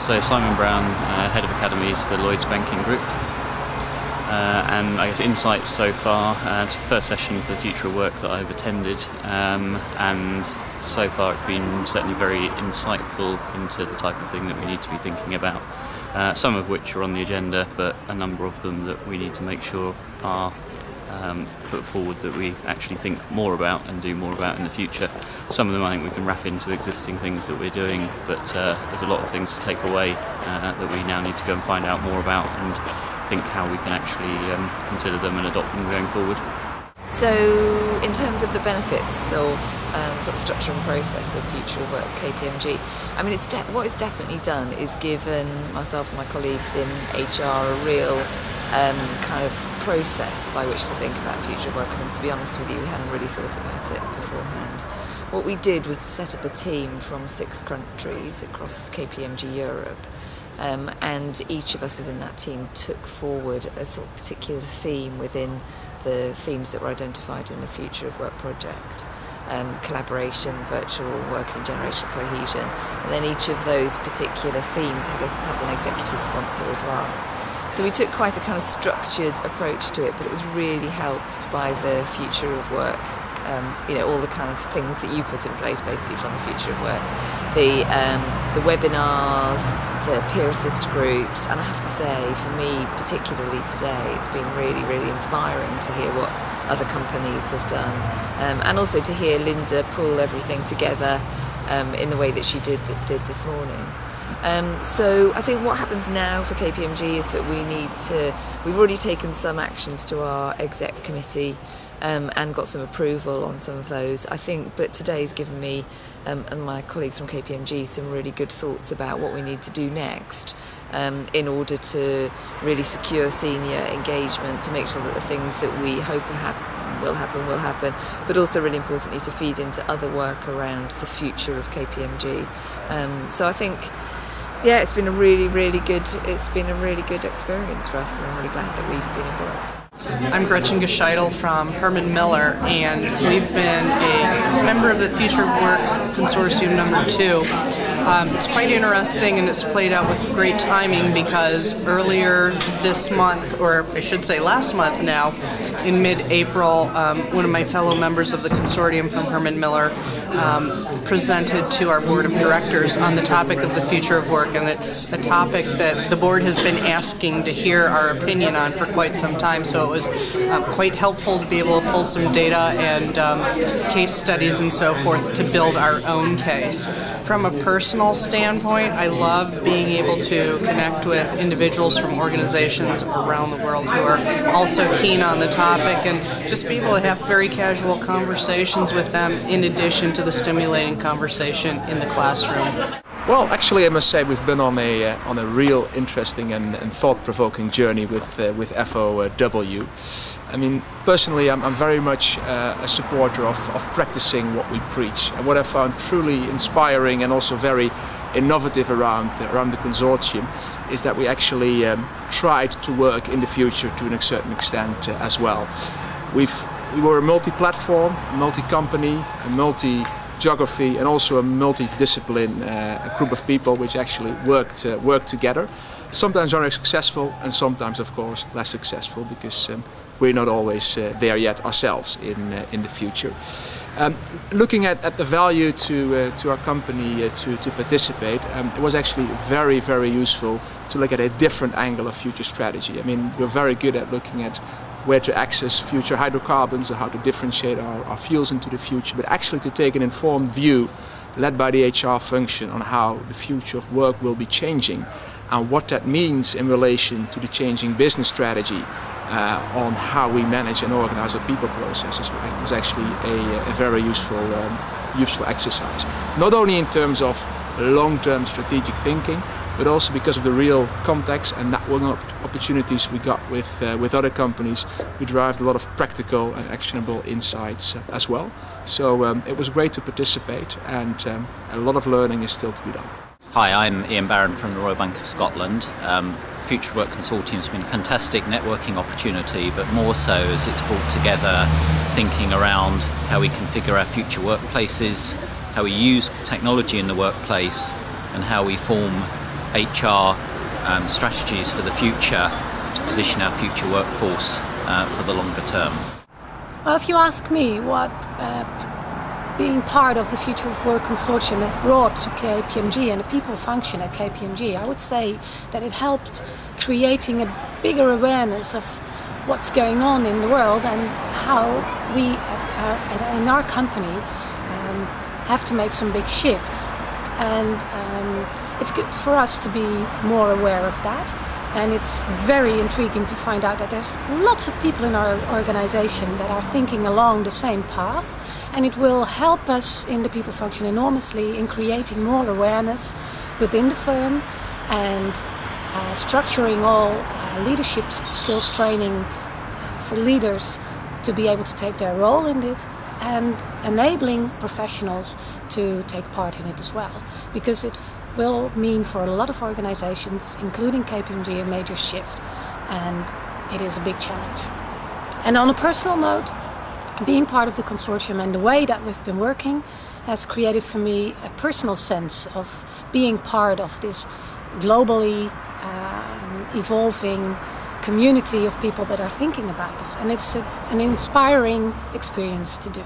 So Simon Brown, Head of Academies for Lloyds Banking Group. And I guess insights so far, it's the first session for the Future of Work that I've attended, and so far it's been certainly very insightful into the type of thing that we need to be thinking about, some of which are on the agenda, but a number of them that we need to make sure are put forward that we actually think more about and do more about in the future. Some of them I think we can wrap into existing things that we're doing, but there's a lot of things to take away that we now need to go and find out more about and think how we can actually consider them and adopt them going forward. So in terms of the benefits of sort of structure and process of Future of Work KPMG, I mean what it's definitely done is given myself and my colleagues in HR a real kind of process by which to think about the future of work. I mean, to be honest with you, we hadn't really thought about it beforehand. What we did was to set up a team from 6 countries across KPMG Europe, and each of us within that team took forward a sort of particular theme within the themes that were identified in the Future of Work project. Collaboration, virtual working, generational cohesion, and then each of those particular themes had an executive sponsor as well. So we took quite a kind of structured approach to it, but it was really helped by the Future of Work, all the kind of things that you put in place basically from the Future of Work. The webinars, the peer assist groups, and I have to say, for me particularly today, it's been really, really inspiring to hear what other companies have done, and also to hear Linda pull everything together in the way that she did this morning. So I think what happens now for KPMG is that we've already taken some actions to our exec committee and got some approval on some of those, I think, but today's given me and my colleagues from KPMG some really good thoughts about what we need to do next in order to really secure senior engagement, to make sure that the things that we hope will happen, but also really importantly to feed into other work around the future of KPMG. So I think, yeah, it's been a really good experience for us, and I'm really glad that we've been involved. I'm Gretchen Gescheitel from Herman Miller, and we've been a member of the Future of Work Consortium #2. It's quite interesting, and it's played out with great timing, because earlier this month, or I should say last month now, in mid-April, one of my fellow members of the consortium from Herman Miller presented to our board of directors on the topic of the future of work, and it's a topic that the board has been asking to hear our opinion on for quite some time, so it was quite helpful to be able to pull some data and case studies and so forth to build our own case. From a personal standpoint, I love being able to connect with individuals from organizations around the world who are also keen on the topic, and just be able to have very casual conversations with them in addition to the stimulating conversation in the classroom. Well, actually, I must say we've been on a real interesting and thought-provoking journey with FOW. I mean, personally, I'm very much a supporter of practicing what we preach. And what I found truly inspiring and also very innovative around the consortium is that we actually tried to work in the future to a certain extent as well. We were a multi-platform, a multi-company, a multi-geography, and also a multi-discipline group of people which actually worked together. Sometimes very successful, and sometimes, of course, less successful, because we're not always there yet ourselves in the future. Looking at the value to our company to participate, it was actually very, very useful to look at a different angle of future strategy. I mean, we're very good at looking at where to access future hydrocarbons or how to differentiate our fuels into the future, but actually to take an informed view led by the HR function on how the future of work will be changing and what that means in relation to the changing business strategy on how we manage and organize our people processes was actually a very useful exercise. Not only in terms of long-term strategic thinking, but also because of the real context and networking opportunities we got with other companies. We derived a lot of practical and actionable insights as well. So it was great to participate, and a lot of learning is still to be done. Hi, I'm Ian Barron from the Royal Bank of Scotland. Future of Work Consortium has been a fantastic networking opportunity, but more so as it's brought together thinking around how we configure our future workplaces, how we use technology in the workplace, and how we form HR strategies for the future to position our future workforce for the longer term. Well, if you ask me what being part of the Future of Work Consortium has brought to KPMG and the people function at KPMG, I would say that it helped creating a bigger awareness of what's going on in the world and how we in our company have to make some big shifts. And it's good for us to be more aware of that. And it's very intriguing to find out that there's lots of people in our organization that are thinking along the same path, and it will help us in the people function enormously in creating more awareness within the firm and structuring all leadership skills training for leaders to be able to take their role in it, and enabling professionals to take part in it as well, because it will mean for a lot of organizations, including KPMG, a major shift, and it is a big challenge. And on a personal note, being part of the consortium and the way that we've been working has created for me a personal sense of being part of this globally evolving community of people that are thinking about this, and it's an inspiring experience to do.